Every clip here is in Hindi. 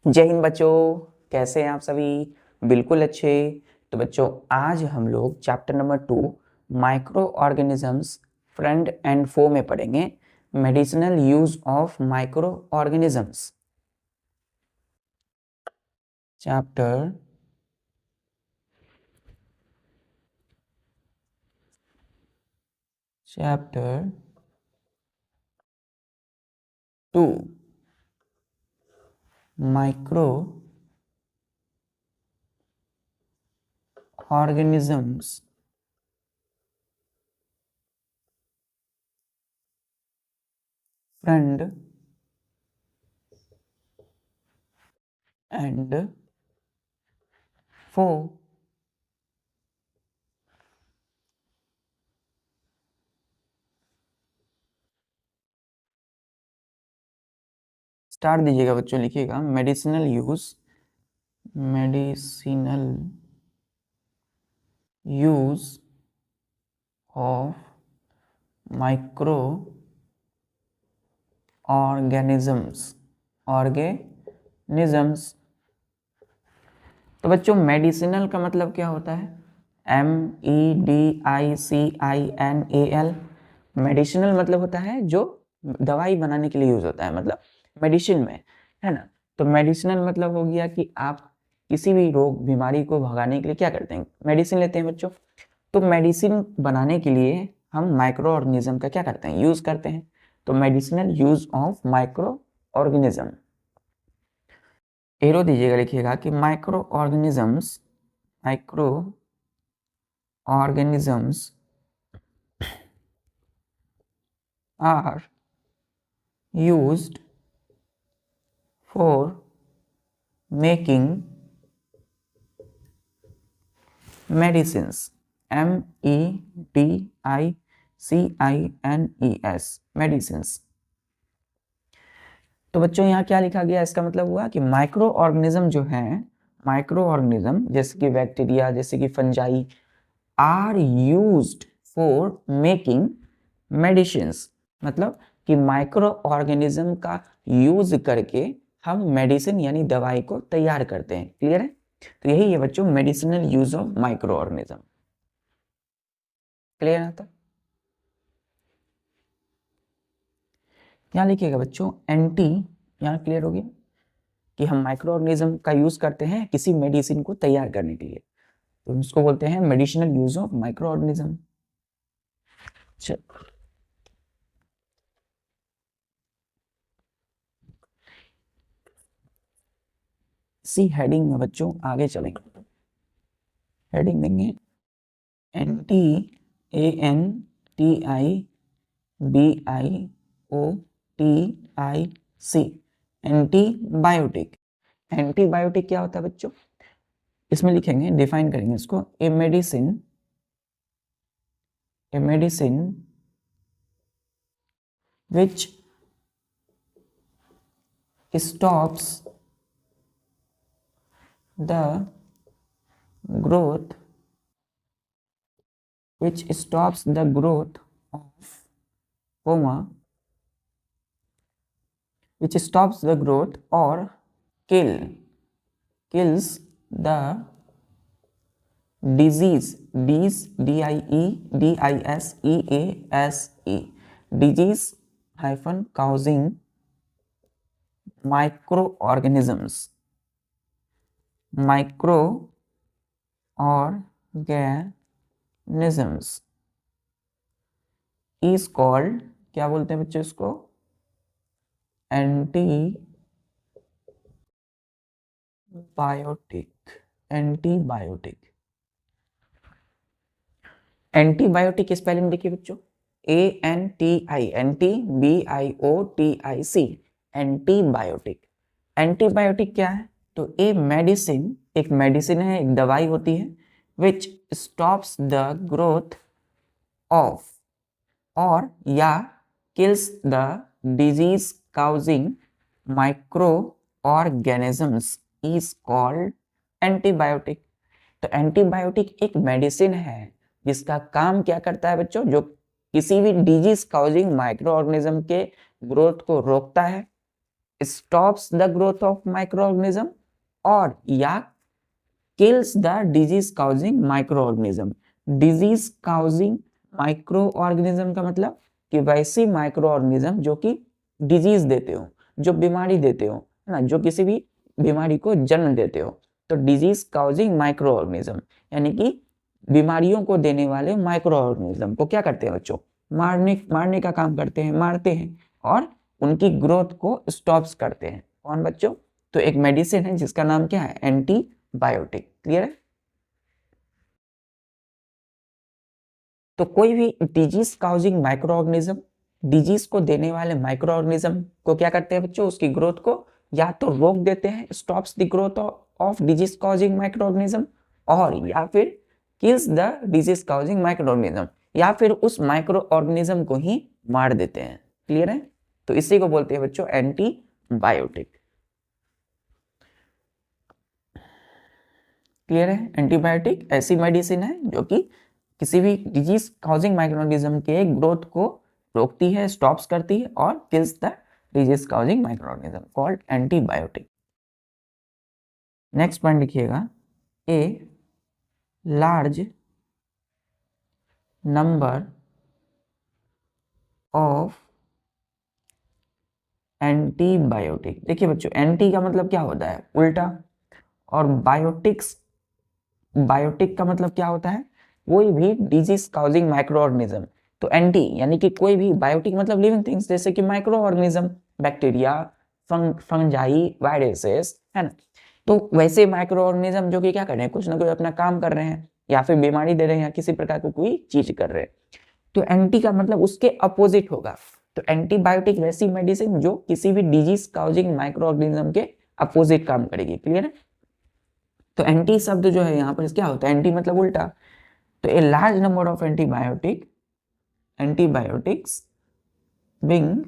जय हिंद बच्चों, कैसे हैं आप सभी? बिल्कुल अच्छे। तो बच्चों, आज हम लोग chapter number 2 micro organisms friend and foe में पढ़ेंगे medicinal use of micro organisms. Chapter chapter 2 micro organisms friend and foe. Start दीजिएगा बच्चों, लिखिएगा medicinal use of micro organisms. तो बच्चों, मेडिसिनल का मतलब क्या होता है? MEDICINAL। मेडिसिनल मतलब होता है जो दवाई बनाने के लिए यूज होता है, मतलब मेडिसिन में, है ना। तो मेडिसिनल मतलब हो गया कि आप किसी भी रोग बीमारी को भगाने के लिए क्या करते हैं? मेडिसिन लेते हैं बच्चों। तो मेडिसिन बनाने के लिए हम माइक्रो ऑर्गेनिज्म का क्या करते हैं? यूज करते हैं। तो medicinal use of micro organism. Arrow दीजिएगा, लिखिएगा कि micro organisms are used for making medicines. MEDICINES medicines. तो बच्चों, यहाँ क्या लिखा गया? इसका मतलब हुआ कि माइक्रो ऑर्गेनिज्म जो है, माइक्रो ऑर्गेनिज्म जैसे कि बैक्टीरिया, जैसे कि fungi, are used for making medicines. मतलब कि माइक्रो ऑर्गेनिज्म का यूज करके हम मेडिसिन यानी दवाई को तैयार करते हैं। क्लियर है? तो यही है बच्चों medicinal use of micro organism. Clear आता? यहाँ लिखिएगा बच्चों एंटी। यहाँ क्लियर हो गया कि हम माइक्रो ऑर्गेनिज्म का यूज करते हैं किसी मेडिसिन को तैयार करने के लिए, तो उसको बोलते हैं medicinal use of micro organism. C heading में बच्चों आगे चलेंगे। हेडिंग देंगे ANTIBIOTIC, एंटीबायोटिक। एंटीबायोटिक क्या होता है बच्चों? इसमें लिखेंगे, डिफाइन करेंगे इसको, a medicine which stops the growth of coma, which stops the growth or kills the disease, DIEDISEASE, disease hyphen causing microorganisms is called, क्या बोलते हैं बच्चों इसको? एंटीबायोटिक। एंटीबायोटिक की स्पेलिंग देखिए बच्चों, ANTIBIOTIC, एंटीबायोटिक। एंटीबायोटिक क्या है? तो एक मेडिसिन है, एक दवाई होती है, विच स्टॉप्स द ग्रोथ ऑफ और या kills the disease causing micro organisms is called antibiotic. तो एंटीबायोटिक एक मेडिसिन है जिसका काम क्या करता है बच्चों? जो किसी भी डिजीज काउजिंग माइक्रो ऑर्गेनिज्म के ग्रोथ को रोकता है stops the growth of micro organism, और या kills the disease causing micro organism. Disease causing micro organism का मतलब कि वैसी माइक्रो ऑर्गेनिज्म जो कि डिजीज देते हो, जो बीमारी देते हो, है ना, जो किसी भी बीमारी को जन्म देते हो। तो डिजीज काउजिंग माइक्रो ऑर्गेनिज्म यानी कि बीमारियों को देने वाले माइक्रो ऑर्गेनिज्म को क्या करते हैं बच्चों, मारने का काम करते हैं, मारते हैं और उनकी ग्रोथ को स्टॉप्स करते हैं। कौन बच्चों, तो एक मेडिसिन है जिसका नाम क्या है, एंटीबायोटिक। क्लियर है। तो कोई भी disease causing micro organism, disease को देने वाले माइक्रो ऑर्गेनिज्म को क्या करते हैं बच्चों, उसकी ग्रोथ को या तो रोक देते हैं, stops the growth of disease causing micro organism, और या फिर kills the disease causing micro organism, या फिर उस माइक्रो ऑर्गेनिज्म को ही मार देते हैं। क्लियर है। तो इसी को बोलते हैं बच्चों एंटीबायोटिक। क्लियर है। एंटीबायोटिक ऐसी मेडिसिन है जो कि किसी भी डिजीज काउजिंग माइक्रोऑर्गेनिज्म के ग्रोथ को रोकती है, स्टॉप्स करती है और kills the disease causing microorganism, called antibiotic. Next point लिखिएगा, a large number of antibiotic. देखिए बच्चों, एंटी का मतलब क्या होता है, उल्टा, और बायोटिक का मतलब क्या होता है, कोई भी डिजीज काउजिंग माइक्रो ऑर्गेनिज्म। तो एंटी यानी कि कोई भी, बायोटिक मतलब लिविंग थिंग्स, जैसे कि micro organism, bacteria, fungi, viruses, है ना। तो वैसे माइक्रो ऑर्गेनिज्म जो कि क्या कर रहे हैं, कुछ ना कुछ अपना काम कर रहे हैं, या फिर बीमारी दे रहे हैं, या किसी प्रकार की कोई चीज कर रहे हैं। तो एंटी का मतलब उसके अपोजिट होगा। तो एंटीबायोटिक वैसी मेडिसिन जो किसी भी डिजीज काउजिंग माइक्रो ऑर्गेनिज्म के अपोजिट काम करेगी। क्लियर है। तो एंटी शब्द जो है यहाँ पर क्या होता है, एंटी मतलब उल्टा। तो ए large number of antibiotics being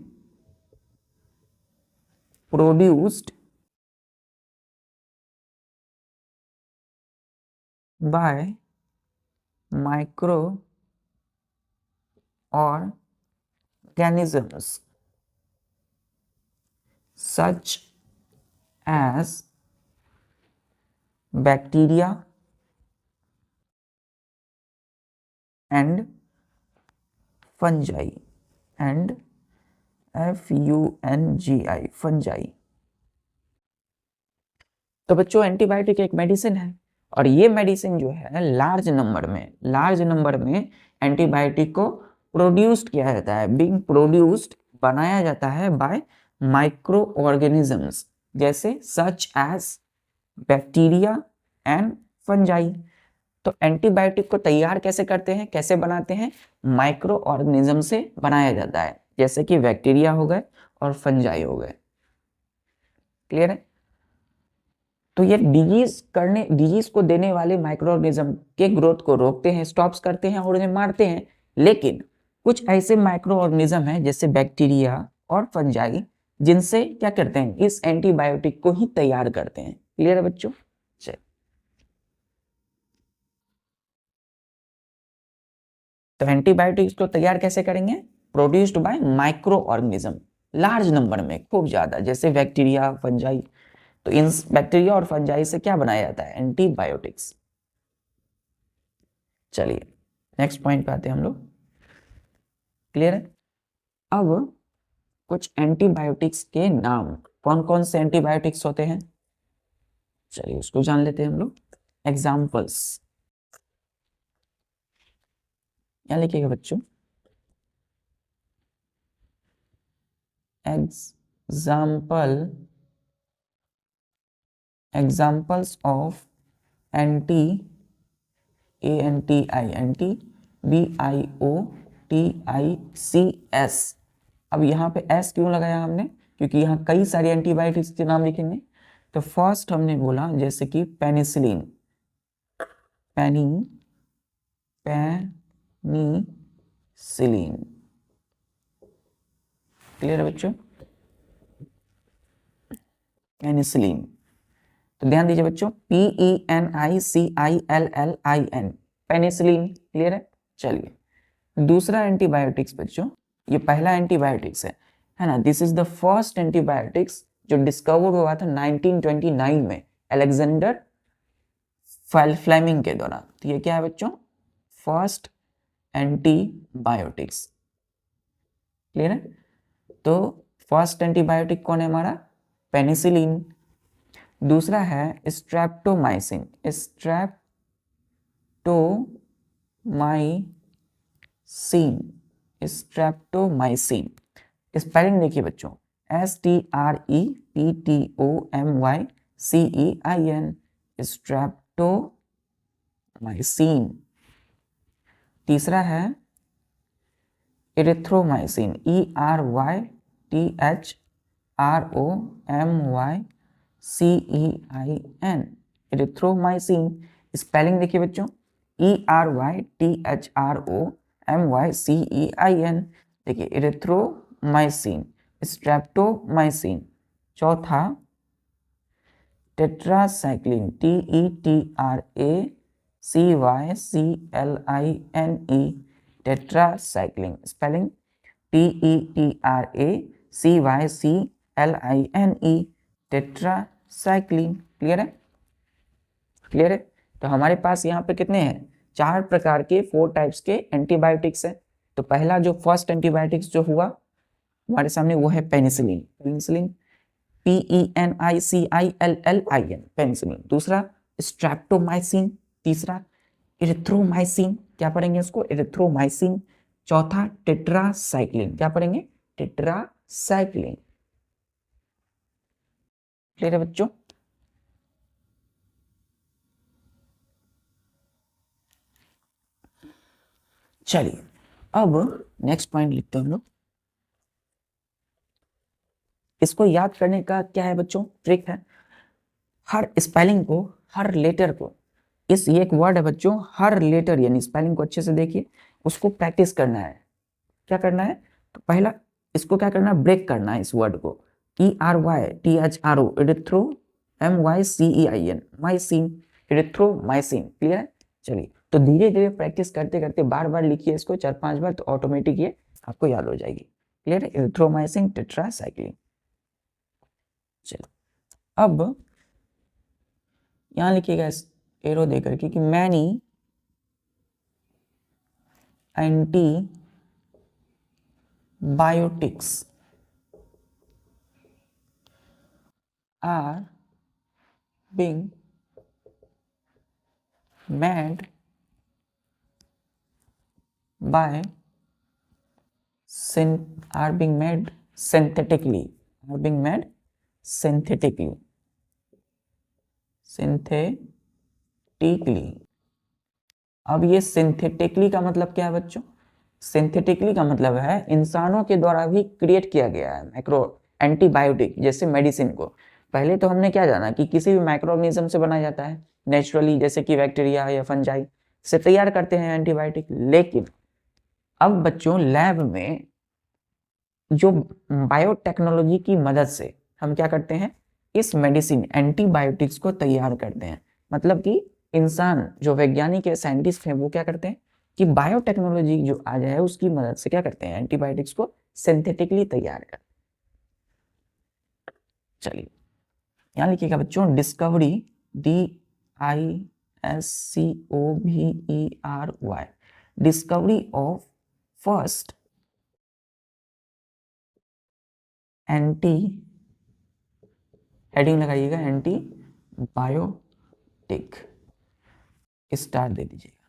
produced by microorganisms such as bacteria and fungi, and fungi। तो बच्चों एंटीबायोटिक एक मेडिसिन है, और ये मेडिसिन जो है लार्ज नंबर में एंटीबायोटिक को प्रोड्यूस्ड किया जाता है, बीइंग प्रोड्यूस्ड बनाया जाता है बाय माइक्रो ऑर्गेनिजम्स, जैसे such as bacteria and fungi. तो एंटीबायोटिक को तैयार कैसे करते हैं, कैसे बनाते हैं, माइक्रो ऑर्गेनिज्म से बनाया जाता है, जैसे कि बैक्टीरिया हो गए और फंजाई हो गए। क्लियर है। तो ये डिजीज को देने वाले माइक्रो ऑर्गेनिज्म के ग्रोथ को रोकते हैं, स्टॉप्स करते हैं और उन्हें मारते हैं। लेकिन कुछ ऐसे माइक्रो ऑर्गेनिज्म हैं जैसे बैक्टीरिया और फंजाई, जिनसे क्या करते हैं, इस एंटीबायोटिक को ही तैयार करते हैं। क्लियर है बच्चों। चलिए, तो एंटीबायोटिक्स को तैयार कैसे करेंगे, produced by micro organism, large number में, खूब ज्यादा, जैसे बैक्टीरिया, फंजाई। तो इन बैक्टीरिया और फंजाई से क्या बनाया जाता है, एंटीबायोटिक्स। चलिए नेक्स्ट पॉइंट पे आते हैं हम लोग। क्लियर है। अब कुछ एंटीबायोटिक्स के नाम, कौन कौन से एंटीबायोटिक्स होते हैं, चलिए उसको जान लेते हैं हम लोग। एग्जाम्पल्स क्या लिखिएगा बच्चों, एग्जाम्पल्स ऑफ एंटी BIOTICS। अब यहाँ पे S क्यों लगाया हमने, क्योंकि यहाँ कई सारी एंटीबायोटिक्स के नाम लिखेंगे। तो फर्स्ट हमने बोला जैसे कि पेनिसिलिन, पेनिसिलिन। क्लियर है बच्चों, पेनिसिलिन। तो ध्यान दीजिए बच्चों, PENICILLIN, पेनिसिलिन। क्लियर है। चलिए दूसरा एंटीबायोटिक्स बच्चों, ये पहला एंटीबायोटिक्स है ना, this is the first antibiotics जो डिस्कवर हुआ था 1929 में अलेक्जेंडर फ्लेमिंग के द्वारा। तो ये क्या है बच्चों, फर्स्ट एंटीबायोटिक्स। क्लियर है? तो फर्स्ट एंटीबायोटिक कौन है हमारा, पेनिसिलिन। दूसरा है स्ट्रेप्टोमाइसिन, स्ट्रेप्टोमाइसिन। स्पेलिंग देखिए बच्चों, STREPTOMYCEIN, स्ट्रेप्टोमाइसिन। तीसरा है इरिथ्रोमाइसिन, ERYTHROMYCEIN, इरिथ्रोमाइसिन। स्पेलिंग देखिए बच्चों, ERYTHROMYCEIN। देखिए इरिथ्रोमाइसिन, स्ट्रेप्टोमाइसिन। चौथा tetracycline, TETRACYCLINE, tetracycline. Spelling TETRACYCLINE, tetracycline. Clear है? क्लियर है? तो हमारे पास यहाँ पे कितने हैं, 4 प्रकार के 4 टाइप्स के एंटीबायोटिक्स है। तो पहला जो फर्स्ट एंटीबायोटिक्स जो हुआ हमारे सामने वो है पेनिसिलिन, PENICILLIN, पेनिसिलिन। दूसरा स्ट्रेप्टोमाइसिन, तीसरा इरिथ्रोमाइसिन, क्या पढ़ेंगे इसको, इरिथ्रोमाइसिन। चौथा टेट्रासाइक्लिन, क्या पढ़ेंगे, टेट्रासाइक्लिन। क्लियर है बच्चों? चलिए अब नेक्स्ट पॉइंट लिखते हैं हम लोग। इसको याद करने का क्या है बच्चों, ट्रिक है, हर स्पेलिंग को, हर लेटर को, इस ये एक वर्ड है बच्चों, हर लेटर यानी स्पेलिंग को अच्छे से देखिए, उसको प्रैक्टिस करना है। क्या करना है, तो पहला इसको क्या करना है, ब्रेक करना है इस वर्ड को, ERYTHRO, erythro, MYCEIN, mycin, erythromycin. Clear है? चलिए तो धीरे धीरे प्रैक्टिस करते करते बार बार लिखिए इसको 4-5 बार, तो ऑटोमेटिक ये आपको याद हो जाएगी। क्लियर है? Erythromycin, tetracycline. चलो अब यहां लिखिएगा एरो देकर के कि many antibiotics are being made by are being made synthetically, are being made synthetically, synthetically। अब ये सिंथेटिकली का मतलब क्या है बच्चों, सिंथेटिकली का मतलब है इंसानों के द्वारा भी क्रिएट किया गया है माइक्रो एंटीबायोटिक, जैसे मेडिसिन को। पहले तो हमने क्या जाना कि किसी भी माइक्रो ऑर्गेनिज्म से बनाया जाता है नेचुरली, जैसे कि बैक्टीरिया या फंजाई से तैयार करते हैं एंटीबायोटिक। लेकिन अब बच्चों लैब में जो बायोटेक्नोलॉजी की मदद से हम क्या करते हैं, इस मेडिसिन एंटीबायोटिक्स को तैयार करते हैं। मतलब कि इंसान जो वैज्ञानिक है, साइंटिस्ट हैं, वो क्या करते हैं कि बायोटेक्नोलॉजी जो आ जाए उसकी मदद से क्या करते हैं, एंटीबायोटिक्स को सिंथेटिकली तैयार करते हैं। चलिए यहां लिखिएगा बच्चों, discovery, DISCOVERY, discovery of first anti, heading लगाइएगा एंटीबायोटिक, स्टार दे दीजिएगा।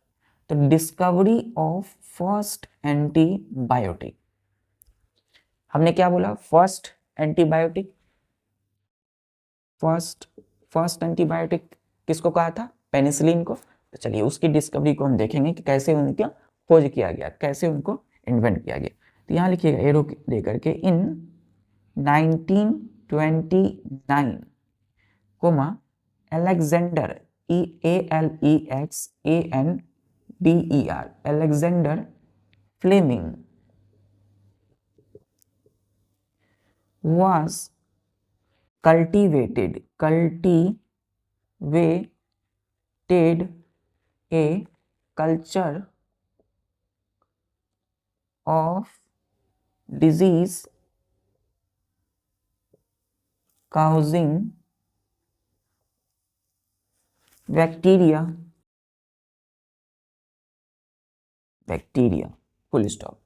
तो डिस्कवरी ऑफ फर्स्ट एंटीबायोटिक, हमने क्या बोला, फर्स्ट एंटीबायोटिक, फर्स्ट एंटीबायोटिक किसको कहा था, पेनिसिलिन को। तो चलिए उसकी डिस्कवरी को हम देखेंगे कि कैसे उनका खोज किया गया, कैसे उनको इन्वेंट किया गया। तो यहाँ लिखिएगा एरो दे करके, in 1929 comma Alexander, ALEXANDER, Alexander Fleming was cultivated a culture of disease causing bacteria full stop.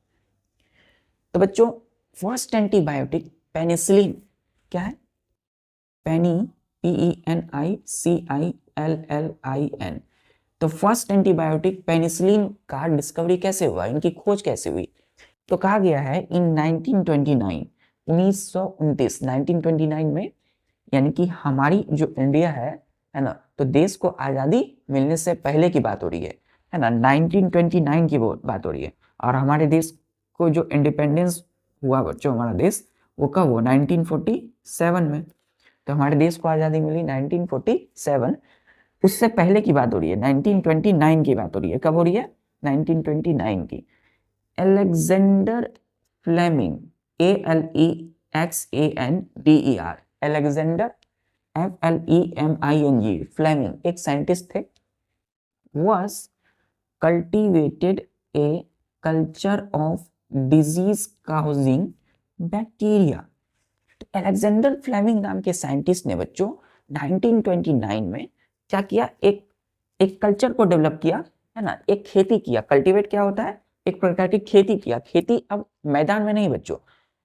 तो बच्चों फर्स्ट एंटीबायोटिक पेनिसिलिन क्या है? PENICILLIN। तो फर्स्ट एंटीबायोटिक पेनिसिलिन का डिस्कवरी कैसे हुआ, इनकी खोज कैसे हुई? तो कहा गया है इन 1929 1929 में, यानी कि हमारी जो इंडिया है ना, तो देश को आज़ादी मिलने से पहले की बात हो रही है ना, 1929 की बात हो रही है। और हमारे देश को जो इंडिपेंडेंस हुआ बच्चों, हमारा देश वो कब हुआ? 1947 में। तो हमारे देश को आज़ादी मिली 1947, उससे पहले की बात हो रही है, 1929 की बात हो रही है। कब हो रही है? 1929 की। Alexander Fleming, ALEXANDER, Alexander FLEMING Fleming एक साइंटिस्ट थे। was cultivated a culture of disease causing bacteria। तो अलेक्जेंडर फ्लेमिंग नाम के साइंटिस्ट ने बच्चों 1929 में क्या किया? एक कल्चर को डेवलप किया, है ना, एक खेती किया। कल्टीवेट क्या होता है? एक प्रकार की खेती किया। खेती अब मैदान में नहीं बच्चों,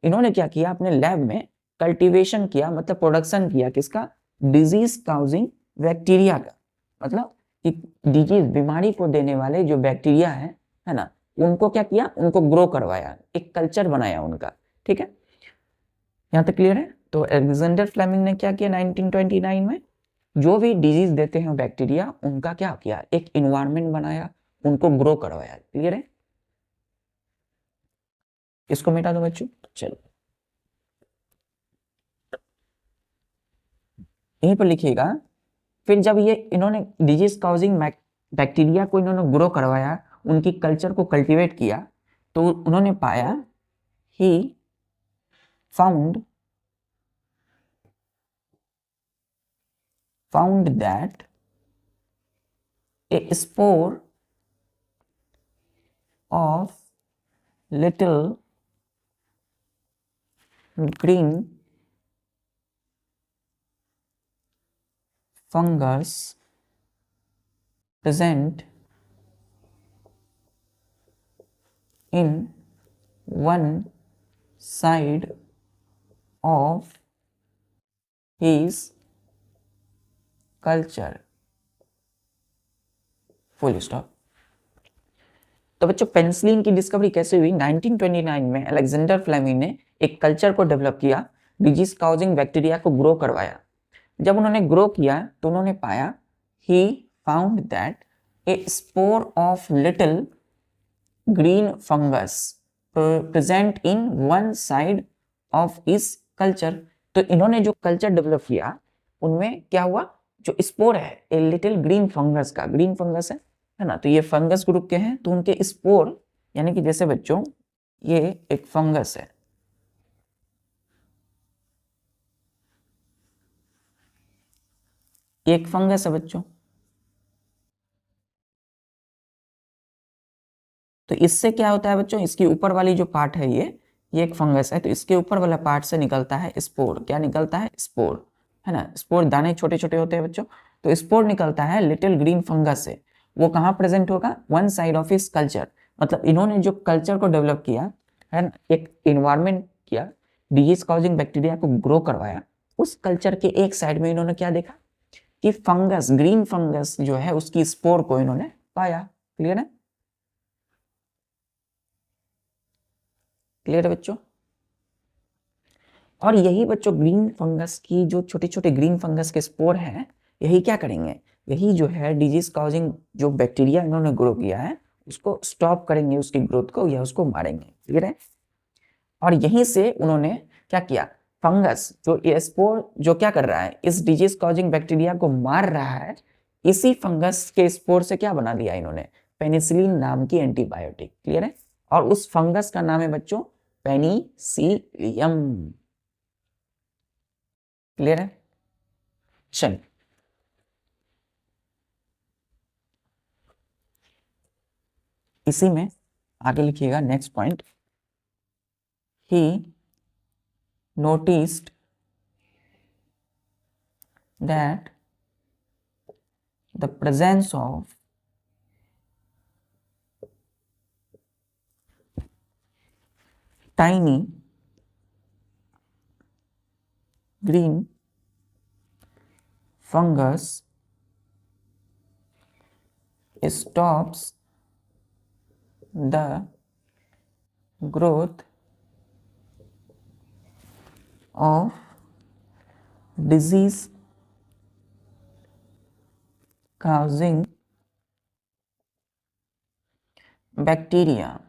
इन्होंने क्या किया? अपने लैब में कल्टीवेशन किया, मतलब प्रोडक्शन किया किसका? डिजीज काउजिंग बैक्टीरिया का। मतलब कि डिजीज, बीमारी को देने वाले जो बैक्टीरिया है ना, उनको क्या किया? उनको ग्रो करवाया, एक कल्चर बनाया उनका। ठीक है, यहाँ तक क्लियर है? तो अलेक्जेंडर फ्लेमिंग ने क्या किया 1929 में? जो भी डिजीज देते हैं बैक्टीरिया, उनका क्या किया? एक इन्वायरमेंट बनाया, उनको ग्रो करवाया। क्लियर है? इसको मिटा दो बच्चों। चलो यहीं पर लिखिएगा। फिर जब ये इन्होंने डिजीज काउजिंग बैक्टीरिया को इन्होंने ग्रो करवाया, उनकी कल्चर को कल्टीवेट किया, तो उन्होंने पाया ही found that a spore of little green fungus present in one side of his culture, full stop. तो बच्चों पेनिसिलिन की डिस्कवरी कैसे हुई? 1929 में अलेक्जेंडर फ्लेमिंग ने एक कल्चर को डेवलप किया, डिजीज काउजिंग बैक्टीरिया को ग्रो करवाया। जब उन्होंने ग्रो किया तो उन्होंने पाया, he found that A spore of little green fungus present in one side of his culture. तो इन्होंने जो कल्चर डेवलप किया उनमें क्या हुआ? जो स्पोर है ए लिटिल ग्रीन फंगस का, ग्रीन फंगस है ना, तो ये फंगस ग्रुप के हैं, तो उनके स्पोर, यानी कि जैसे बच्चों ये एक फंगस है, ये एक फंगस है बच्चों। तो इससे क्या होता है बच्चों? इसकी ऊपर वाली जो पार्ट है ये एक फंगस है, तो इसके ऊपर वाला पार्ट से निकलता है स्पोर। क्या निकलता है? स्पोर, है ना। स्पोर दाने छोटे छोटे होते हैं बच्चों, तो स्पोर निकलता है लिटिल ग्रीन फंगस से। वो कहाँ प्रेजेंट होगा? One side of his culture. मतलब इन्होंने जो कल्चर को डेवलप किया है ना, एक इन्वायरमेंट किया, डिजीज कॉजिंग बैक्टीरिया को ग्रो करवाया, उस कल्चर के एक साइड में इन्होंने क्या देखा कि फंगस, ग्रीन फंगस जो है उसकी स्पोर को इन्होंने पाया। क्लियर है? क्लियर है बच्चों? और यही बच्चों ग्रीन फंगस की जो छोटे छोटे ग्रीन फंगस के स्पोर हैं, यही क्या करेंगे? यही जो है डिजीज कॉजिंग जो बैक्टीरिया इन्होंने ग्रो किया है उसको स्टॉप करेंगे, उसकी ग्रोथ को, या उसको मारेंगे। क्लियर है? और यहीं से उन्होंने क्या किया? फंगस जो ये स्पोर जो क्या कर रहा है, इस डिजीज कॉजिंग बैक्टीरिया को मार रहा है, इसी फंगस के स्पोर से क्या बना दिया इन्होंने? पेनिसिलिन नाम की एंटीबायोटिक। क्लियर है? और उस फंगस का नाम है बच्चों पेनिसिलियम। क्लियर है? चल इसी में आगे लिखिएगा next point. He noticed that the presence of tiny green fungus stops the growth of disease causing bacteria.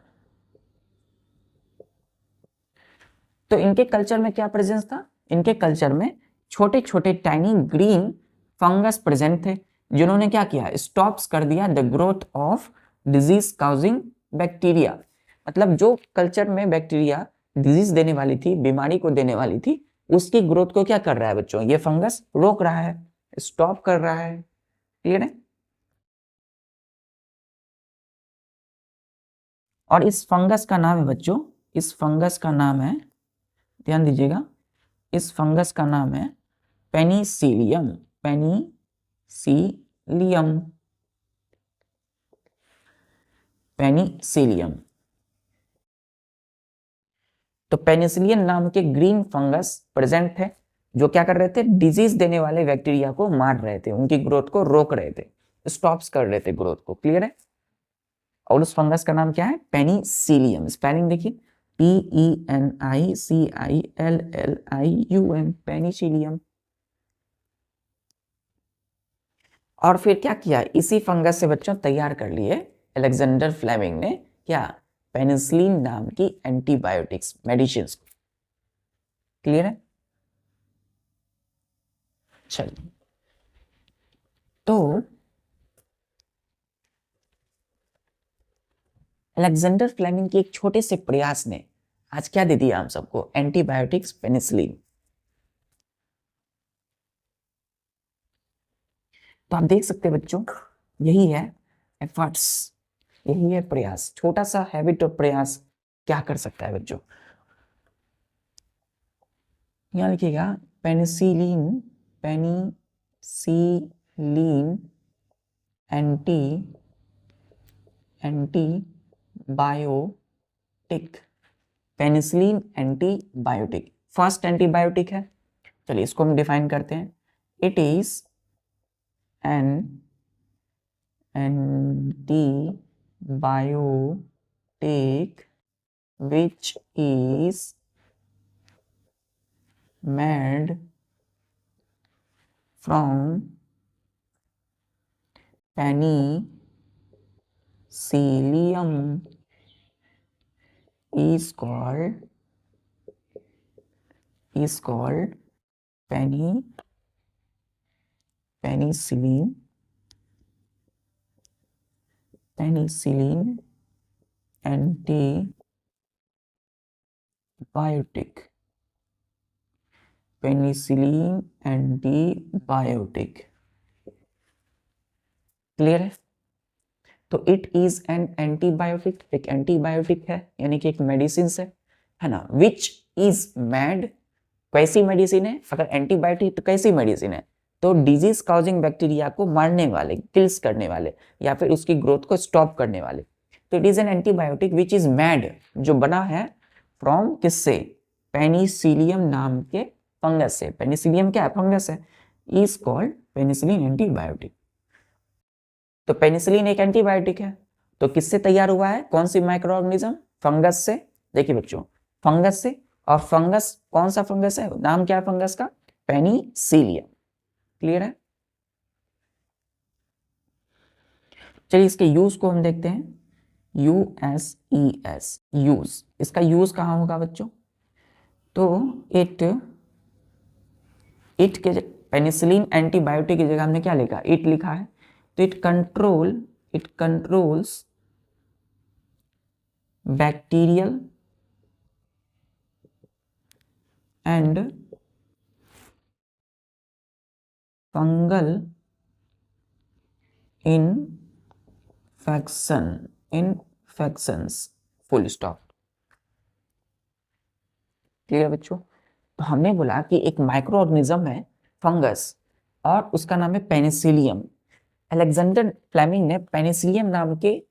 तो इनके कल्चर में क्या प्रेजेंस था? इनके कल्चर में छोटे छोटे टाइनी ग्रीन फंगस प्रेजेंट थे, जिन्होंने क्या किया? स्टॉप्स कर दिया the growth of disease causing bacteria. मतलब जो कल्चर में बैक्टीरिया डिजीज देने वाली थी, बीमारी को देने वाली थी, उसकी ग्रोथ को क्या कर रहा है बच्चों? ये फंगस रोक रहा है, स्टॉप कर रहा है। क्लियर है? और इस फंगस का नाम है बच्चों, इस फंगस का नाम है, ध्यान दीजिएगा, इस फंगस का नाम है पेनिसिलियम। Penicillium, Penicillium. तो पेनिसिलियम नाम के ग्रीन फंगस प्रेजेंट थे, जो क्या कर रहे थे? डिजीज देने वाले बैक्टीरिया को मार रहे थे, उनकी ग्रोथ को रोक रहे थे, स्टॉप्स कर रहे थे ग्रोथ को। क्लियर है? और उस फंगस का नाम क्या है? पेनिसिलियम। स्पेलिंग देखिए, PENICILLIUM, पेनिसिलियम। और फिर क्या किया? इसी फंगस से बच्चों तैयार कर लिए अलेक्जेंडर फ्लेमिंग ने क्या? पेनिसिलिन नाम की एंटीबायोटिक्स, मेडिसिन। क्लियर है? चलिए, तो अलेक्जेंडर फ्लेमिंग के एक छोटे से प्रयास ने आज क्या दे दिया हम सबको? Antibiotics, penicillin. तो आप देख सकते हैं बच्चों, यही है एफर्ट्स, यही है प्रयास। छोटा सा हैबिट और प्रयास क्या कर सकता है बच्चों? यहां लिखिएगा penicillin, penicillin antibiotic. Penicillin antibiotic first antibiotic है। चलिए इसको हम डिफाइन करते हैं। It is an antibiotic which is made from penicillium is called penicillin antibiotic, penicillin antibiotic. Clear है? तो इट इज एन एंटीबायोटिक, एक एंटीबायोटिक है, यानी कि एक मेडिसिन है ना, विच इज मेड, कैसी मेडिसिन है? अगर एंटीबायोटिक तो कैसी मेडिसिन है? तो डिजीज काउजिंग बैक्टीरिया को मारने वाले, किल्स करने वाले, या फिर उसकी ग्रोथ को स्टॉप करने वाले। तो it is an antibiotic which is made, जो बना है फ्रॉम किससे? पेनिसिलियम नाम के फंगस से। पेनिसिलियम क्या है? फंगस है। Is called penicillin antibiotic. तो पेनिसिलिन एक एंटीबायोटिक है, तो किससे तैयार हुआ है? कौन सी माइक्रो ऑर्गेनिज्म? फंगस से। देखिए बच्चों, फंगस से। और फंगस कौन सा फंगस है? नाम क्या है फंगस का? पेनिसिलियम। क्लियर है? चलिए इसके यूज को हम देखते हैं। USES, use. इसका यूज कहां होगा बच्चों? तो इट के पेनिसिलिन एंटीबायोटिक की जगह हमने क्या लिखा? इट लिखा है। तो it controls bacterial and fungal infections, full stop. Clear बच्चों? तो हमने बोला कि एक माइक्रो ऑर्गेनिज्म है फंगस, और उसका नाम है पेनिसिलियम। अलेक्जेंडर फ्लेमिंग ने पेनिसिलियम नाम के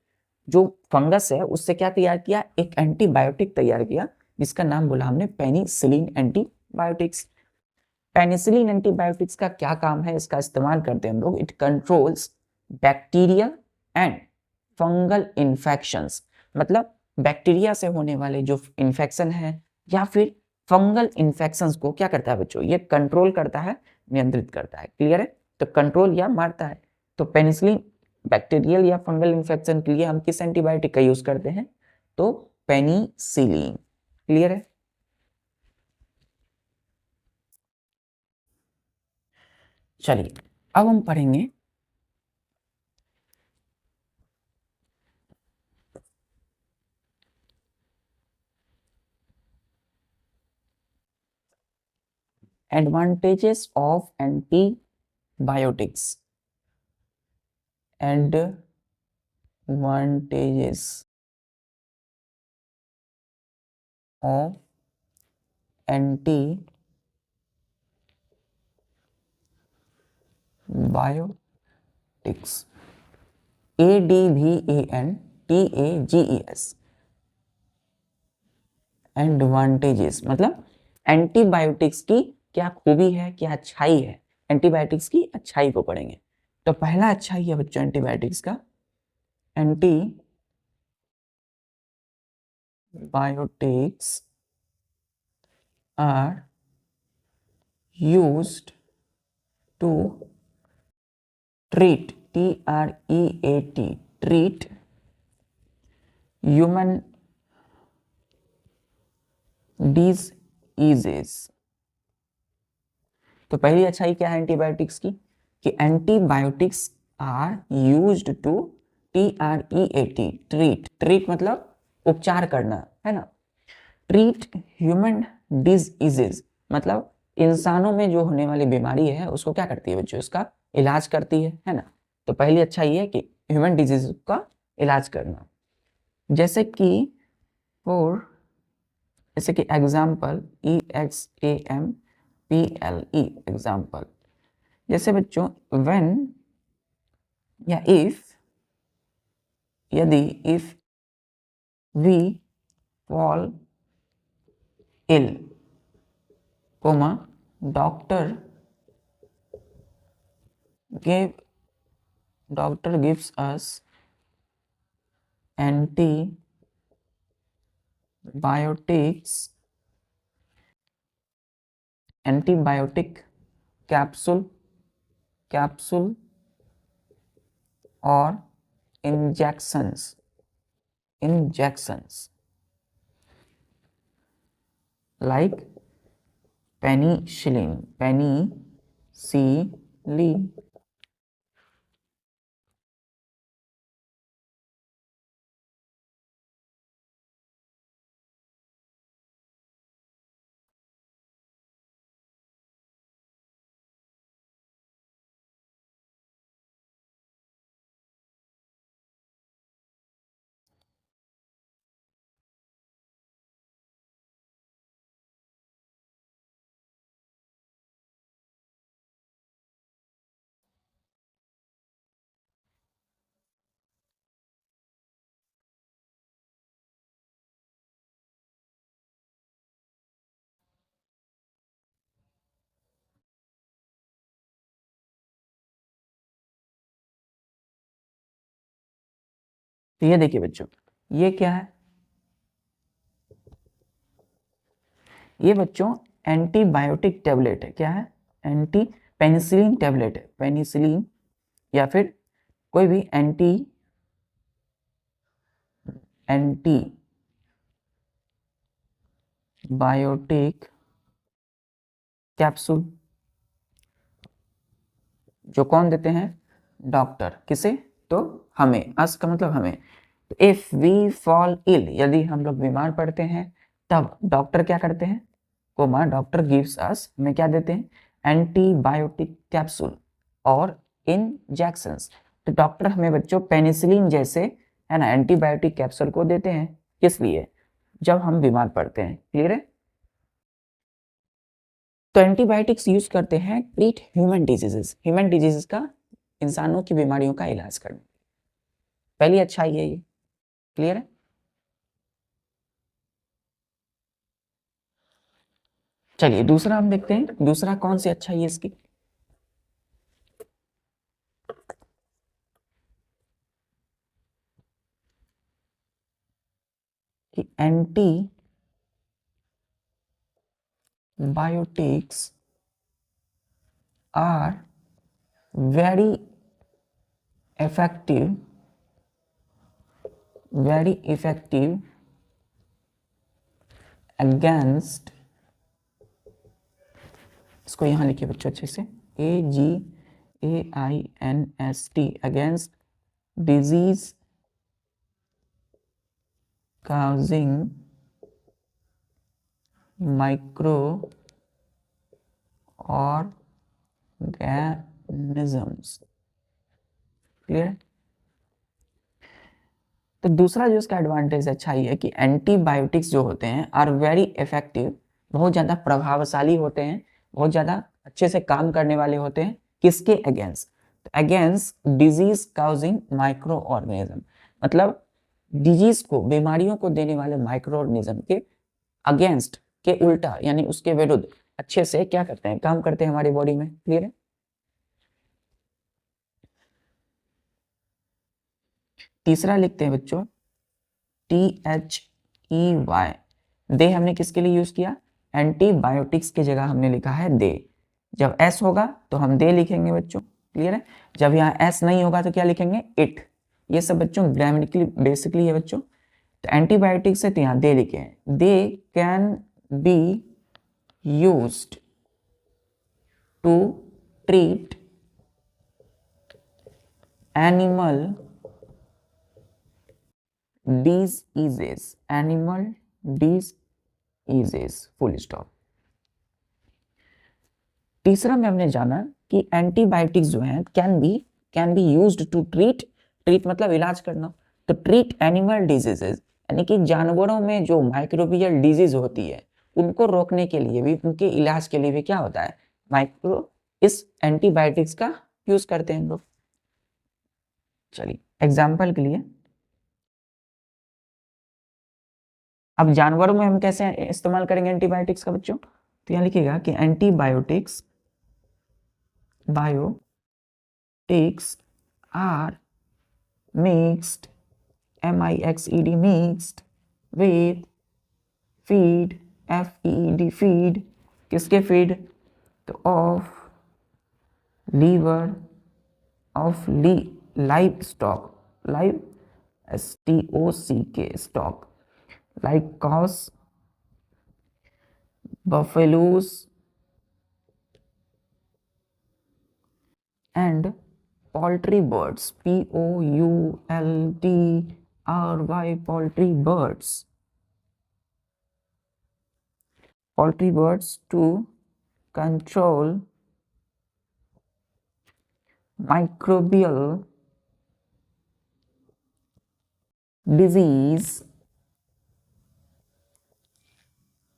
जो फंगस है उससे क्या तैयार किया, एक एंटीबायोटिक तैयार किया जिसका नाम बोला हमने पेनिसिलिन एंटीबायोटिक्स। पेनिसिलिन एंटीबायोटिक्स का क्या काम है, इसका इस्तेमाल करते हैं हम लोग, it controls bacteria and fungal infections, मतलब बैक्टीरिया से होने वाले जो इन्फेक्शन है या फिर फंगल इन्फेक्शंस को क्या करता है बच्चों, ये कंट्रोल करता है, नियंत्रित करता है। क्लियर है? तो कंट्रोल या मारता है। तो पेनिसिलिन बैक्टीरियल या फंगल इन्फेक्शन के लिए हम किस एंटीबायोटिक का यूज करते हैं, तो पेनिसिलिन। क्लियर है? चलिए अब हम पढ़ेंगे advantages of antibiotics. Advantages of antibiotics. ADVANTAGES. Advantages मतलब एंटीबायोटिक्स की क्या खूबी है, क्या अच्छाई है, एंटीबायोटिक्स की अच्छाई को पढ़ेंगे। तो पहला अच्छाई है बच्चों एंटीबायोटिक्स का, antibiotics are used to treat, TREAT, treat human diseases। तो पहली अच्छाई क्या है एंटीबायोटिक्स की, कि antibiotics are used to, TREAT, treat मतलब उपचार करना, है ना, ट्रीट ह्यूमन डिजीजेस मतलब इंसानों में जो होने वाली बीमारी है उसको क्या करती है बच्चों, इसका इलाज करती है ना। तो पहली अच्छा ये है कि ह्यूमन डिजीज का इलाज करना। जैसे कि फॉर, जैसे कि एग्जाम्पल, EXAMPLE एग्जाम्पल, जैसे बच्चों व्हेन या इफ, यदि, if we fall ill, comma doctor gives us antibiotic capsule or injections like penicillin। तो ये देखिए बच्चों, ये क्या है, ये बच्चों एंटीबायोटिक टेबलेट है। क्या है? एंटी पेनिसिलिन टेबलेट है, पेनिसिलिन या फिर कोई भी एंटीबायोटिक कैप्सूल, जो कौन देते हैं, डॉक्टर। किसे? तो हमें, अस का मतलब हमें। तो इफ वी फॉल इल, यदि हम लोग बीमार पड़ते हैं तब डॉक्टर क्या करते हैं, कोमा डॉक्टर गिव्स अस, हमें क्या देते हैं, एंटीबायोटिक कैप्सूल और इंजेक्शंस। तो डॉक्टर हमें बच्चों पेनिसिलिन जैसे, है ना, एंटीबायोटिक कैप्सूल को देते हैं, किस लिए, जब हम बीमार पड़ते हैं। क्लियर है? तो एंटीबायोटिक्स यूज करते हैं treat human diseases, human diseases का, इंसानों की बीमारियों का इलाज करने। पहली अच्छाई है ये, क्लियर है। चलिए दूसरा हम देखते हैं, दूसरा कौन सी अच्छाई है इसकी। कि antibiotics are very effective against, इसको यहां लिखिए बच्चों अच्छे से, AGAINST, against disease causing microorganisms, clear. तो दूसरा जो इसका एडवांटेज अच्छा ही है कि एंटीबायोटिक्स जो होते हैं आर वेरी इफेक्टिव, बहुत ज़्यादा प्रभावशाली होते हैं, बहुत ज़्यादा अच्छे से काम करने वाले होते हैं। किसके against? Against disease causing micro organism, मतलब डिजीज को, बीमारियों को देने वाले माइक्रो ऑर्गेनिज्म के अगेंस्ट, के उल्टा, यानी उसके विरुद्ध अच्छे से क्या करते हैं, काम करते हैं हमारी बॉडी में, क्लियर है। तीसरा लिखते हैं बच्चों THEY, दे हमने किसके लिए यूज किया, एंटीबायोटिक्स की जगह हमने लिखा है दे। जब एस होगा तो हम दे लिखेंगे बच्चों, क्लियर है। जब यहाँ एस नहीं होगा तो क्या लिखेंगे, इट। ये सब बच्चों ग्रामेटिकली बेसिकली है बच्चों। तो एंटीबायोटिक्स से तो यहाँ दे लिखे हैं, they can be used to treat animal diseases, animal diseases, full stop। तीसरा में हमने जाना कि एंटीबायोटिक्स जो हैं can be used to treat मतलब इलाज करना। तो ट्रीट एनिमल डिजीजेस, यानी कि जानवरों में जो माइक्रोबियल डिजीज होती है उनको रोकने के लिए भी, उनके इलाज के लिए भी क्या होता है, इस एंटीबायोटिक्स का यूज करते हैं हम लोग। चलिए एग्जाम्पल के लिए, अब जानवरों में हम कैसे इस्तेमाल करेंगे एंटीबायोटिक्स का बच्चों, तो यहां लिखिएगा कि antibiotics are mixed, MIXED, mixed with feed, FEED, feed, किसके फीड, तो of liver of livestock, live STOCK stock, like cows, buffaloes and poultry birds, POULTRY, poultry birds to control microbial disease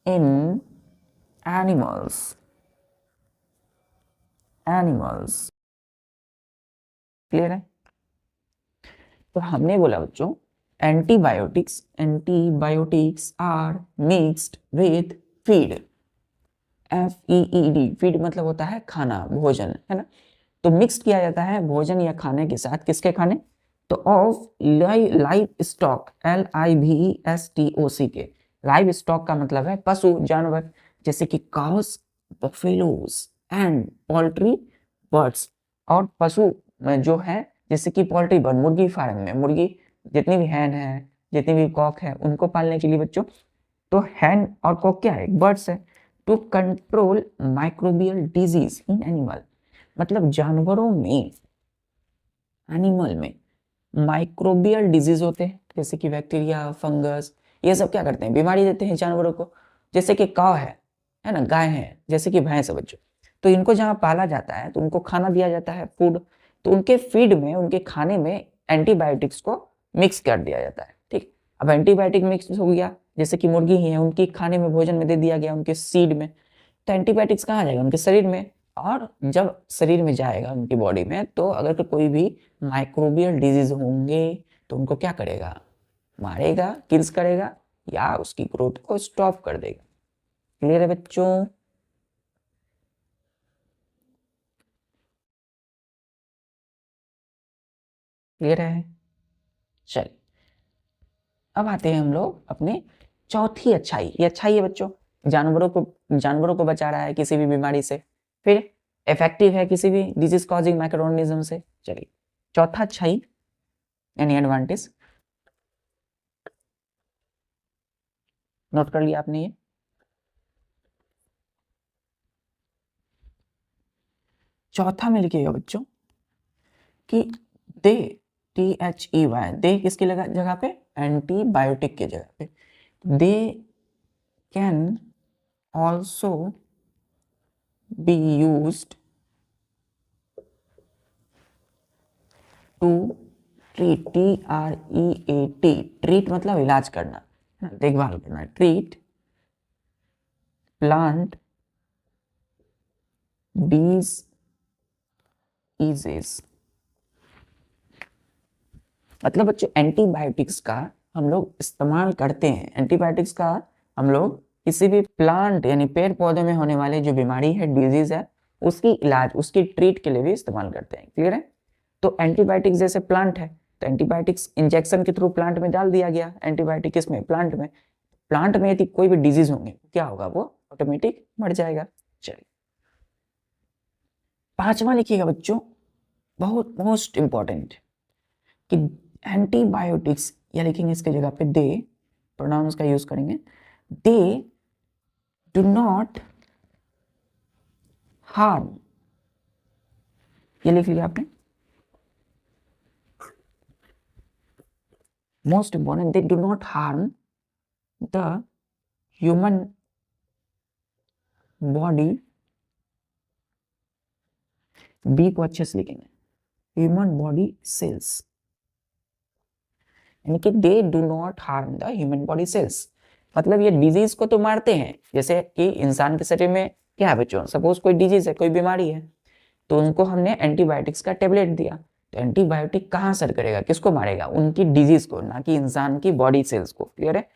in animals, clear है। तो हमने बोला बच्चों antibiotics are mixed with feed, FEED, feed मतलब होता है खाना, भोजन, है ना। तो मिक्स किया जाता है भोजन या खाने के साथ, किसके खाने, तो of live stock, LIVESTOCK, live stock का मतलब है पशु जानवर, जैसे कि cows, buffaloes and poultry birds, और पशु में जो है जैसे कि पोल्ट्री बर्ड, मुर्गी फार्म में मुर्गी, जितनी भी हैन है, जितनी भी कॉक है, उनको पालने के लिए बच्चों, तो हैन और कॉक क्या है, बर्ड्स है। To control microbial disease in animal, मतलब जानवरों में, एनिमल में माइक्रोबियल डिजीज होते हैं, जैसे कि बैक्टीरिया, फंगस, ये सब क्या करते हैं, बीमारी देते हैं जानवरों को। जैसे कि काव है ना, गाय है, जैसे कि भैंस है बच्चों, तो इनको जहाँ पाला जाता है तो उनको खाना दिया जाता है, फूड, तो उनके फीड में, उनके खाने में एंटीबायोटिक्स को मिक्स कर दिया जाता है, ठीक। अब एंटीबायोटिक मिक्स हो गया, जैसे कि मुर्गी ही है, उनकी खाने में, भोजन में दे दिया गया, उनके सीड में, तो एंटीबायोटिक्स कहाँ जाएगा? उनके शरीर में। और जब शरीर में जाएगा उनकी बॉडी में, तो अगर कोई भी माइक्रोबियल डिजीज होंगे तो उनको क्या करेगा? मारेगा, किल्स करेगा, या उसकी ग्रोथ को स्टॉप कर देगा। क्लियर है बच्चों? क्लियर है? चलिए अब आते हैं हम लोग अपने चौथी अच्छाई। ये अच्छाई है बच्चों, जानवरों को बचा रहा है किसी भी बीमारी से, फिर इफेक्टिव है किसी भी डिजीज कॉजिंग माइक्रो ऑर्गेनिज्म से। चलिए चौथा अच्छाई यानी एडवांटेज, नोट कर लिया आपने ये। चौथा में लिखिएगा बच्चों कि दे, THEY, दे किसकी जगह पे? एंटीबायोटिक की जगह पे। They can also be used to treat, TREAT, treat मतलब इलाज करना, देखभाल करना। ट्रीट प्लांट डिजीज, मतलब बच्चों एंटीबायोटिक्स का हम लोग इस्तेमाल करते हैं। एंटीबायोटिक्स का हम लोग किसी भी प्लांट यानी पेड़ पौधे में होने वाली जो बीमारी है, डिजीज है, उसकी इलाज, उसकी ट्रीट के लिए भी इस्तेमाल करते हैं। क्लियर है? तो एंटीबायोटिक्स जैसे प्लांट है, तो एंटीबायोटिक्स इंजेक्शन के थ्रू प्लांट में डाल दिया गया, एंटीबायोटिक किसमें? प्लांट में। प्लांट में यदि कोई भी डिजीज होंगे क्या होगा? वो ऑटोमेटिक मर जाएगा। चलिए पांचवा लिखिएगा बच्चों, बहुत मोस्ट इंपॉर्टेंट, कि एंटीबायोटिक्स, या लिखेंगे इसके जगह पे दे, प्रोनाउंस का यूज करेंगे, दे डू नॉट हार्म, ये लिख लिया आपने, most important, they do not harm the human body, B को अच्छे से लिखेंगे, ह्यूमन बॉडी सेल्स, यानी कि they do not harm the human body cells. मतलब ये डिजीज को तो मारते हैं, जैसे कि इंसान के शरीर में क्या है बच्चों, सपोज कोई डिजीज है, कोई बीमारी है, तो उनको हमने एंटीबायोटिक्स का टेबलेट दिया, तो एंटीबायोटिक कहाँ असर करेगा, किसको मारेगा? उनकी डिजीज को, ना कि इंसान की बॉडी सेल्स को। क्लियर है?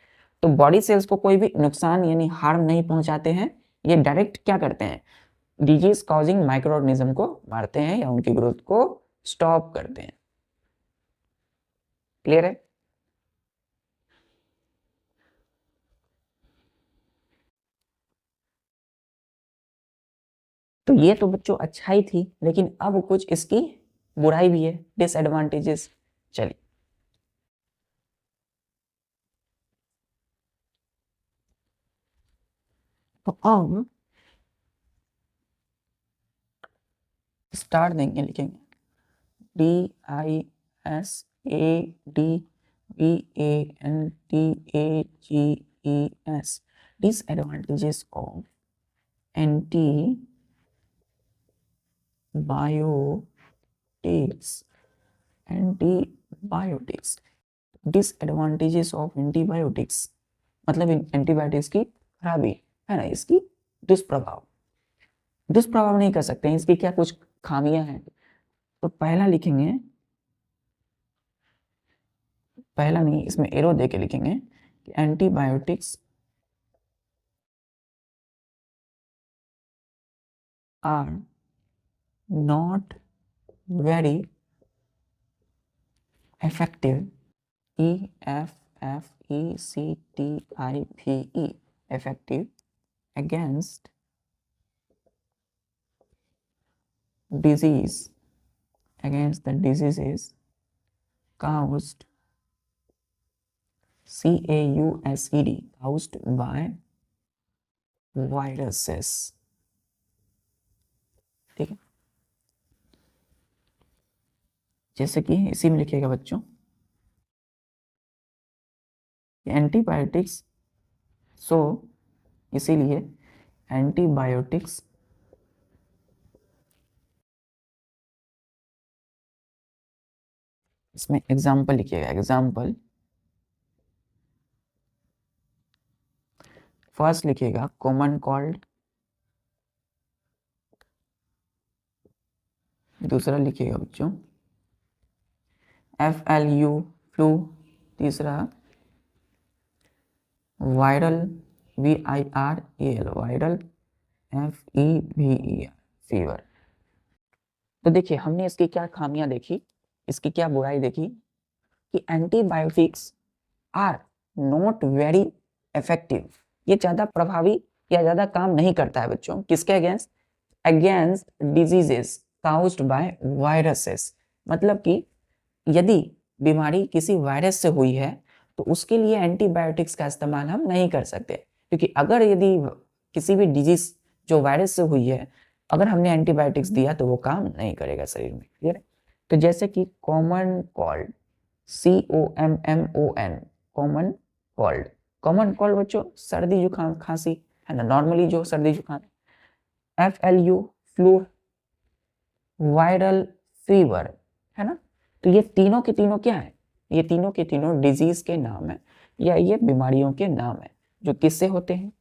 तो बॉडी सेल्स को कोई भी नुकसान यानी हार्म नहीं पहुंचाते हैं, ये डायरेक्ट क्या करते हैं? डिजीज कॉजिंग माइक्रो ऑर्गेनिज्म को मारते हैं या उनकी ग्रोथ को स्टॉप करते हैं। क्लियर है? तो ये तो बच्चों अच्छाई थी, लेकिन अब कुछ इसकी बुराई भी है, डिसएडवांटेजेस। चलिए तो अब स्टार देंगे, लिखेंगे DISADVANTAGES, disadvantages of antibiotics, disadvantages of antibiotics, मतलब एंटीबायोटिक्स की खराबी है ना, इसकी दुष्प्रभाव। दुष्प्रभाव नहीं कर सकते हैं, इसकी क्या कुछ खामियां हैं। तो पहला लिखेंगे, पहला नहीं, इसमें एरो दे के लिखेंगे कि antibiotics are not very effective, EFFECTIVE, effective against disease, against the diseases caused, CAUSED, caused by viruses। ठीक है, जैसे कि इसी में लिखिएगा बच्चों, एंटीबायोटिक्स, सो इसीलिए एंटीबायोटिक्स इसमें एग्जाम्पल लिखिएगा, एग्जाम्पल फर्स्ट लिखिएगा कॉमन कोल्ड, दूसरा लिखिएगा बच्चों FLU फ्लू, तीसरा viral VIRAL viral FEVER fever. तो देखिए हमने इसकी क्या खामियां देखी, इसकी क्या बुराई देखी कि antibiotics are not very effective, ये ज्यादा प्रभावी या ज्यादा काम नहीं करता है बच्चों, किसके against, against diseases caused bye viruses. मतलब कि यदि बीमारी किसी वायरस से हुई है तो उसके लिए एंटीबायोटिक्स का इस्तेमाल हम नहीं कर सकते, क्योंकि अगर यदि किसी भी डिजीज जो वायरस से हुई है अगर हमने एंटीबायोटिक्स दिया तो वो काम नहीं करेगा शरीर में, क्लियर है। तो जैसे कि common cold, COMMON common cold, common cold बच्चों सर्दी जुकाम खांसी है ना, नॉर्मली जो सर्दी जुकाम। FLU फ्लू, वायरल फीवर है ना। तो ये तीनों के तीनों क्या है, ये तीनों के तीनों डिजीज के नाम है या ये बीमारियों के नाम है जो किससे होते हैं,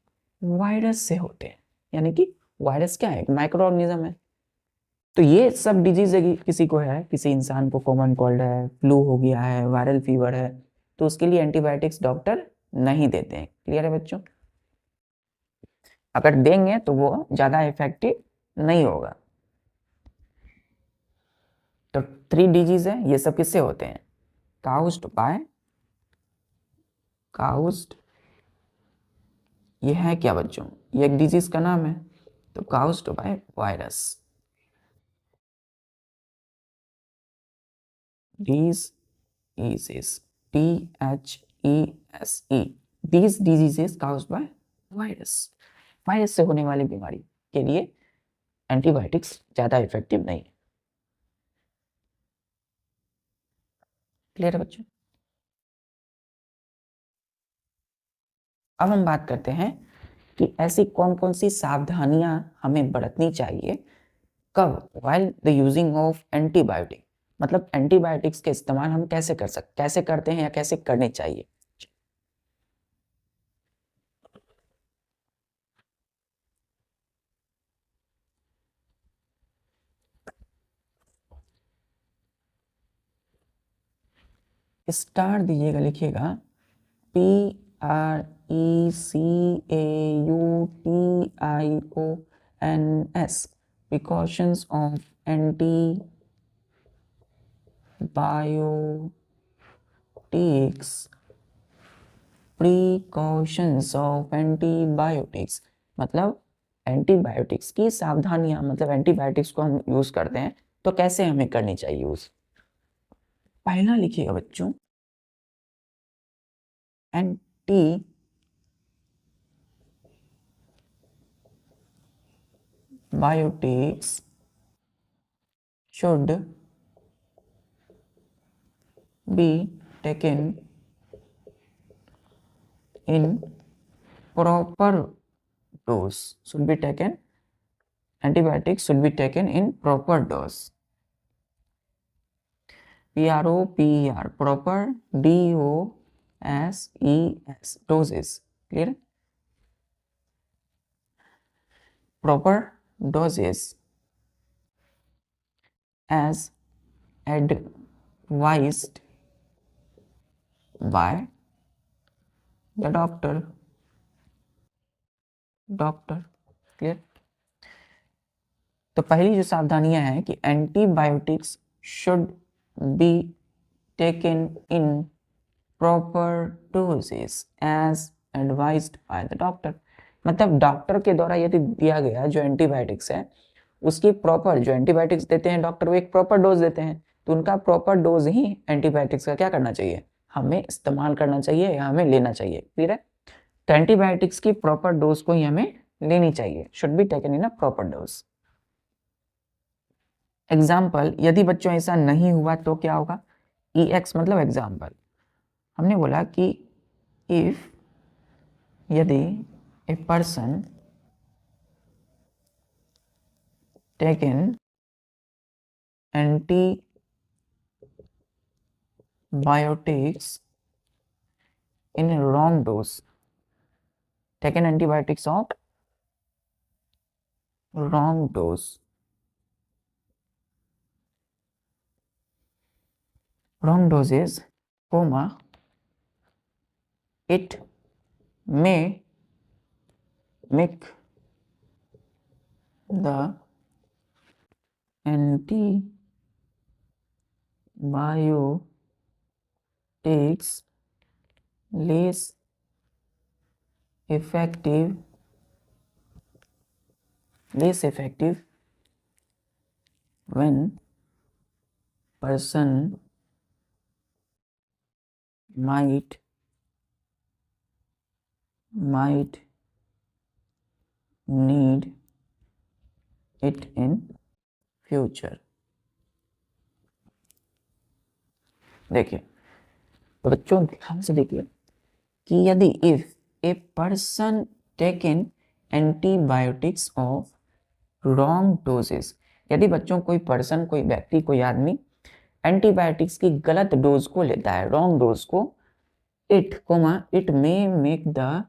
वायरस से होते हैं। यानी कि वायरस क्या है, माइक्रो ऑर्गेनिज्म है। तो ये सब डिजीज किसी को है, किसी इंसान को कॉमन कोल्ड है, फ्लू हो गया है, वायरल फीवर है, तो उसके लिए एंटीबायोटिक्स डॉक्टर नहीं देते हैं, क्लियर है बच्चों। अगर देंगे तो वो ज्यादा इफेक्टिव नहीं होगा। तो 3 डिजीज है, ये सब किससे होते हैं, काउज्ड बाय, काउज्ड ये है क्या बच्चों, ये एक डिजीज का नाम है, तो caused by virus. diseases THESE, these diseases caused by virus, virus से होने वाली बीमारी के लिए एंटीबायोटिक्स ज्यादा इफेक्टिव नहीं है, क्लियर है बच्चों। अब हम बात करते हैं कि ऐसी कौन कौन सी सावधानियां हमें बरतनी चाहिए कब, while the using of antibiotic, मतलब एंटीबायोटिक्स के इस्तेमाल हम कैसे करते हैं या कैसे करने चाहिए। स्टार दीजिएगा, लिखिएगा PRECAUTIONS, precautions of antibiotics, precautions of antibiotics मतलब एंटीबायोटिक्स की सावधानियां, मतलब एंटीबायोटिक्स को हम यूज करते हैं तो कैसे हमें करनी चाहिए यूज। पहला लिखिएगा बच्चों antibiotics should be taken in proper dose, should be taken, antibiotics should be taken in proper dose, PROPER proper, DOSES doses, clear, proper doses as advised by the doctor, clear. तो पहली जो सावधानियां हैं कि antibiotics should be taken in proper doses as advised by the doctor, मतलब डॉक्टर के द्वारा यदि दिया गया जो एंटीबायोटिक्स है उसकी प्रॉपर, जो एंटीबायोटिक्स देते हैं डॉक्टर वो एक प्रॉपर डोज देते हैं, तो उनका प्रॉपर डोज ही एंटीबायोटिक्स का क्या करना चाहिए, हमें इस्तेमाल करना चाहिए या हमें लेना चाहिए, क्लियर है। तो एंटीबायोटिक्स की प्रॉपर डोज को ही हमें लेनी चाहिए, should be taken in a proper dose. Example, यदि बच्चों ऐसा नहीं हुआ तो क्या होगा, EX मतलब एग्जाम्पल, हमने बोला कि इफ, यदि a person taken antibiotics in a wrong dose, taken antibiotics of wrong dose, wrong doses, comma, it may make the antibiotics less effective when person might need it in future। देखिए तो बच्चों ध्यान से देखिए कि यदि if a person taken antibiotics of wrong doses, यदि बच्चों कोई पर्सन, कोई व्यक्ति, कोई आदमी एंटीबायोटिक्स की गलत डोज को लेता है, रॉन्ग डोज को, it may make the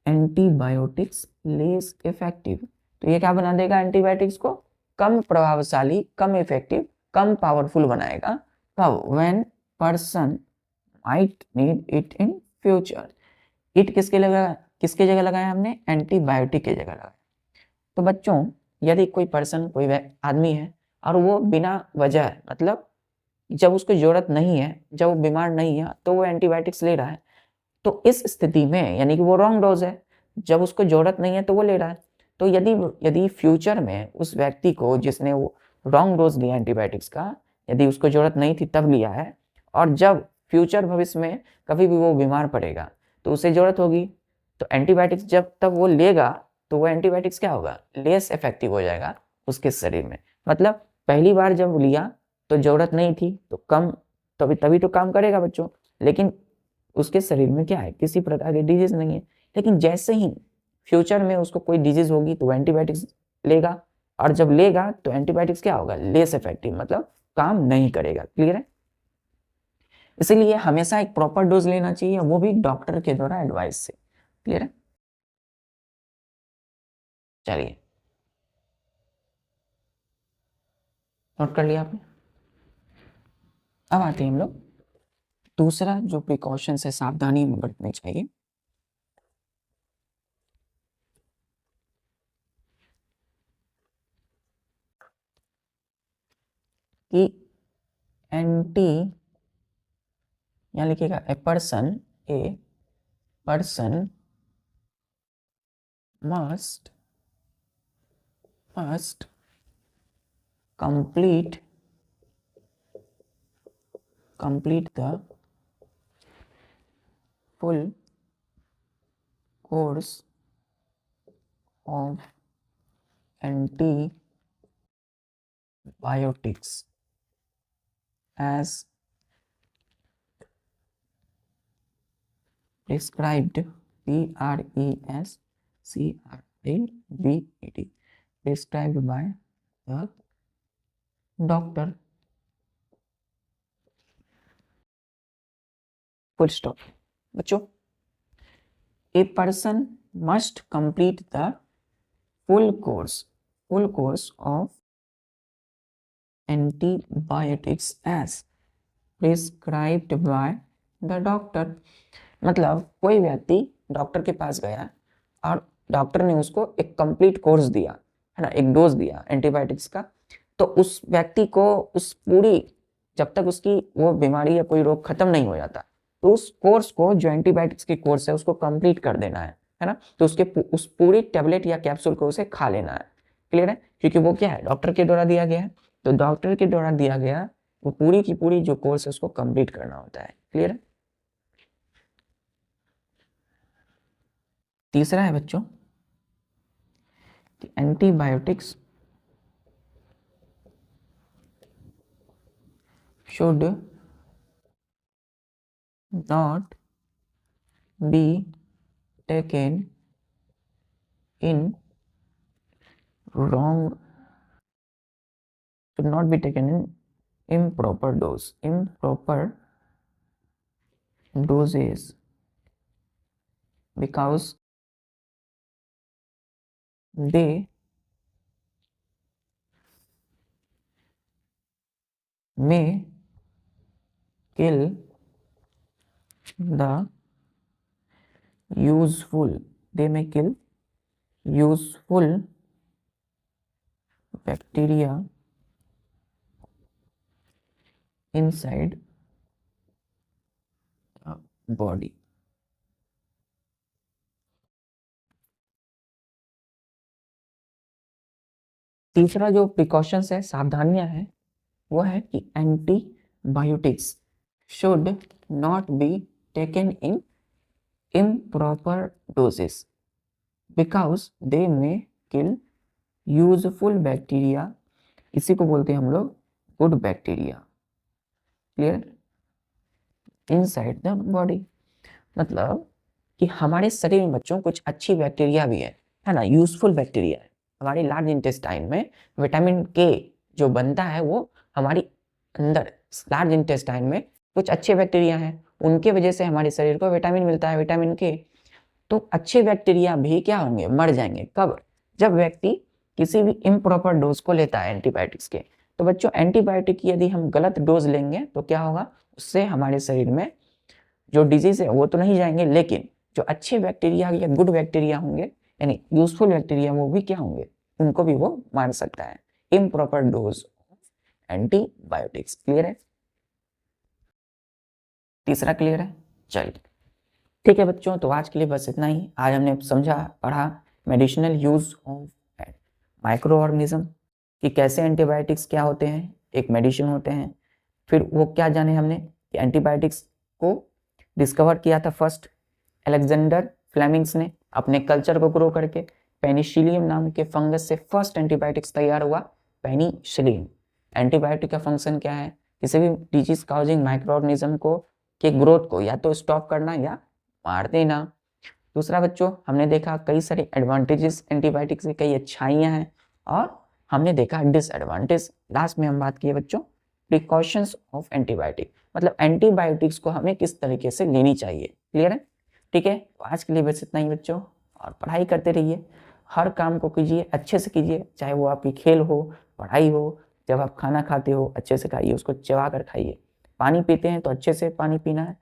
antibiotics less effective. तो ये क्या बना देगा? एंटीबायोटिक्स को कम प्रभावशाली, कम इफेक्टिव, कम पावरफुल बनाएगा। कब? When person might need it in future. It किसके जगह लगाया हमने? एंटीबायोटिक के जगह लगाया। तो बच्चों यदि कोई पर्सन, कोई आदमी है और वो बिना वजह, मतलब जब उसको जरूरत नहीं है, जब वो बीमार नहीं है, तो वो एंटीबायोटिक्स ले रहा है, तो इस स्थिति में यानी कि वो रॉन्ग डोज है। जब उसको जरूरत नहीं है तो वो ले रहा है। तो यदि फ्यूचर में उस व्यक्ति को, जिसने वो रॉन्ग डोज लिया एंटीबायोटिक्स का, यदि उसको जरूरत नहीं थी तब लिया है, और जब फ्यूचर भविष्य में कभी भी वो बीमार पड़ेगा तो उसे जरूरत होगी, तो एंटीबायोटिक्स जब तब वो लेगा तो वो एंटीबायोटिक्स क्या होगा? लेस इफेक्टिव हो जाएगा उसके शरीर में। मतलब पहली बार जब लिया तो जरूरत नहीं थी तो कम, तभी तो काम करेगा बच्चों, लेकिन उसके शरीर में क्या है? किसी प्रकार की डिजीज नहीं है। लेकिन जैसे ही फ्यूचर में उसको कोई डिजीज होगी तो एंटीबायोटिक्स लेगा, और जब लेगा तो एंटीबायोटिक्स क्या होगा? लेस इफेक्टिव, मतलब काम नहीं करेगा। क्लियर है? इसीलिए हमेशा एक प्रॉपर डोज लेना चाहिए, वो भी डॉक्टर के द्वारा एडवाइस से। क्लियर है? चलिए, नोट कर लिया आपने। अब आते हैं हम लोग दूसरा जो प्रिकॉशन है, सावधानी में बरतनी चाहिए। कि एंटी, यहाँ लिखिएगा a person must complete the full course of antibiotics as prescribed, prescribed, prescribed by the doctor, full stop। बच्चों, a person must complete the full course of antibiotics as prescribed by the doctor। मतलब कोई व्यक्ति डॉक्टर के पास गया और डॉक्टर ने उसको एक कंप्लीट कोर्स दिया, है ना, एक डोज दिया एंटीबायोटिक्स का, तो उस व्यक्ति को उस पूरी, जब तक उसकी वो बीमारी या कोई रोग खत्म नहीं हो जाता, तो उस कोर्स को, जो एंटीबायोटिक्स की कोर्स है, उसको कंप्लीट कर देना है ना। तो उस पूरी टेबलेट या कैप्सूल को उसे खा लेना है। क्लियर है? क्योंकि वो क्या है? डॉक्टर के द्वारा दिया गया है, तो डॉक्टर के द्वारा दिया गया वो पूरी की पूरी जो कोर्स है उसको कंप्लीट करना होता है। क्लियर है? तीसरा है बच्चों कि antibiotics should not be taken in wrong, should not be taken in improper doses, because they may kill the useful, they may kill useful bacteria inside the body. तीसरा जो प्रिकॉशंस है, सावधानियां हैं, वो है कि antibiotics should not be taken in improper doses because they may kill useful bacteria, इसी को बोलते हैं हम लोग good bacteria, clear, inside the body. मतलब कि हमारे शरीर में बच्चों कुछ अच्छी बैक्टीरिया भी है ना, यूजफुल बैक्टीरिया है। हमारे लार्ज इंटेस्टाइन में विटामिन के जो बनता है वो हमारी अंदर लार्ज इंटेस्टाइन में कुछ अच्छे बैक्टीरिया हैं, उनके वजह से हमारे शरीर को विटामिन मिलता है, विटामिन के। तो अच्छे बैक्टीरिया भी क्या होंगे, मर जाएंगे। कब? जब व्यक्ति किसी भी इम्प्रॉपर डोज को लेता है एंटीबायोटिक्स के। तो बच्चों एंटीबायोटिक की यदि हम गलत डोज लेंगे तो क्या होगा, उससे हमारे शरीर में जो डिजीज है वो तो नहीं जाएंगे, लेकिन जो अच्छे बैक्टीरिया या गुड बैक्टीरिया होंगे यानी यूजफुल बैक्टीरिया, वो भी क्या होंगे, उनको भी वो मार सकता है। इम्प्रॉपर डोज एंटीबायोटिक्स, क्लियर है? तीसरा क्लियर है? चलिए ठीक है बच्चों, तो आज के लिए बस इतना ही। आज हमने समझा, पढ़ा medicinal use of micro organism कि कैसे एंटीबायोटिक्स क्या होते हैं, एक मेडिसिन होते हैं। फिर वो क्या जाने हमने कि एंटीबायोटिक्स को डिस्कवर किया था फर्स्ट अलेक्जेंडर फ्लेमिंग्स ने अपने कल्चर को ग्रो करके। पेनिसिलियम नाम के फंगस से फर्स्ट एंटीबायोटिक्स तैयार हुआ, पेनिसिलियम। एंटीबायोटिक का फंक्शन क्या है, किसी भी डिजीज काउजिंग माइक्रो ऑर्गेनिज्म को के ग्रोथ को या तो स्टॉप करना या मार देना। दूसरा बच्चों हमने देखा कई सारे एडवांटेजेस एंटीबायोटिक्स की, कई अच्छाइयां हैं, और हमने देखा डिसएडवांटेज। लास्ट में हम बात किए बच्चों प्रिकॉशंस ऑफ एंटीबायोटिक, मतलब एंटीबायोटिक्स को हमें किस तरीके से लेनी चाहिए, क्लियर है? ठीक है, तो आज के लिए बस इतना ही बच्चों, और पढ़ाई करते रहिए, हर काम को कीजिए, अच्छे से कीजिए, चाहे वो आपकी खेल हो, पढ़ाई हो। जब आप खाना खाते हो अच्छे से खाइए, उसको चबा कर खाइए। पानी पीते हैं तो अच्छे से पानी पीना है।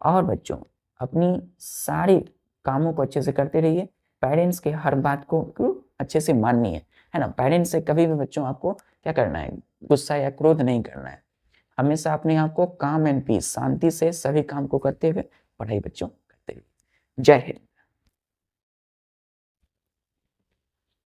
और बच्चों अपनी सारे कामों को अच्छे से करते रहिए। पेरेंट्स के हर बात को अच्छे से माननी है ना। पेरेंट्स से कभी भी बच्चों आपको क्या करना है, गुस्सा या क्रोध नहीं करना है। हमेशा अपने आप को काम एंड पीस, शांति से सभी काम को करते हुए पढ़ाई बच्चों करते हुए। जय हिंद।